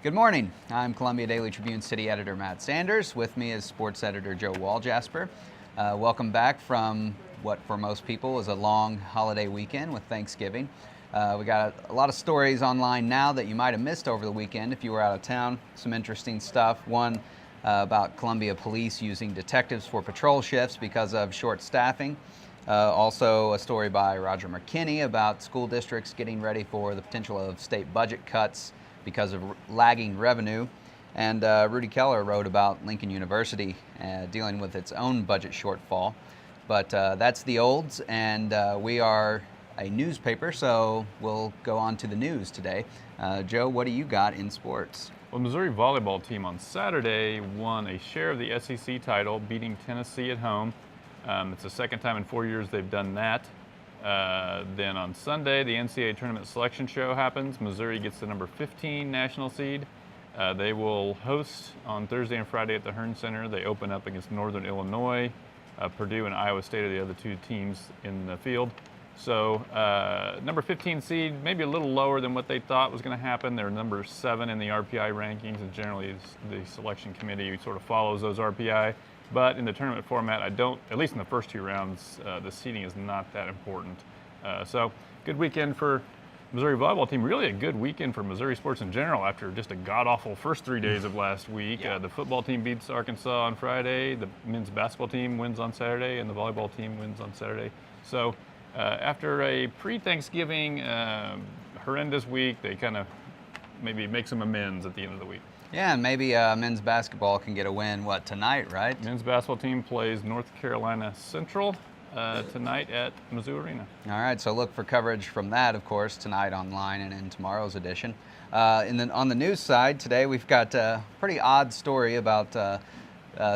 Good morning. I'm Columbia Daily Tribune City Editor Matt Sanders. With me is Sports Editor Joe Walljasper. Welcome back from what for most people is a long holiday weekend with Thanksgiving. We got a lot of stories online now that you might have missed over the weekend if you were out of town. Some interesting stuff. One about Columbia police using detectives for patrol shifts because of short staffing. Also a story by Roger McKinney about school districts getting ready for the potential of state budget cuts because of lagging revenue. And Rudy Keller wrote about Lincoln University dealing with its own budget shortfall. But that's the olds, and we are a newspaper, so we'll go on to the news today. Joe, what do you got in sports? Well, the Missouri Volleyball team on Saturday won a share of the SEC title, beating Tennessee at home. It's the second time in 4 years they've done that. Then on Sunday, the NCAA tournament selection show happens. Missouri gets the number 15 national seed. They will host on Thursday and Friday at the Hearn Center. They open up against Northern Illinois. Purdue and Iowa State are the other two teams in the field. So number 15 seed, maybe a little lower than what they thought was going to happen. They're number 7 in the RPI rankings, and generally the selection committee sort of follows those RPI. But in the tournament format, at least in the first 2 rounds, the seeding is not that important. So good weekend for Missouri Volleyball team. Really a good weekend for Missouri sports in general after just a god-awful first 3 days of last week. Yeah. The football team beats Arkansas on Friday. The men's basketball team wins on Saturday, and the volleyball team wins on Saturday. So after a pre-Thanksgiving horrendous week, they kind of maybe make some amends at the end of the week. Yeah, and maybe men's basketball can get a win, tonight, right? Men's basketball team plays North Carolina Central tonight at Mizzou Arena. All right, so look for coverage from that, of course, tonight online and in tomorrow's edition. On the news side, today we've got a pretty odd story about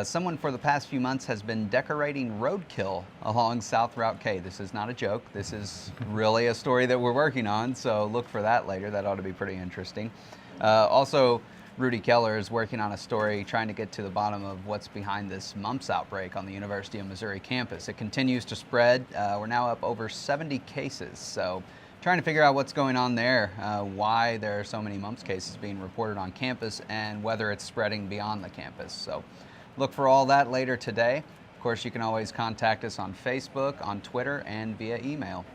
someone for the past few months has been decorating roadkill along South Route K. This is not a joke. This is really a story that we're working on, so look for that later. That ought to be pretty interesting. Also, Rudy Keller is working on a story trying to get to the bottom of what's behind this mumps outbreak on the University of Missouri campus. It continues to spread. We're now up over 70 cases, so trying to figure out what's going on there, why there are so many mumps cases being reported on campus, and whether it's spreading beyond the campus. So look for all that later today. Of course, you can always contact us on Facebook, on Twitter, and via email.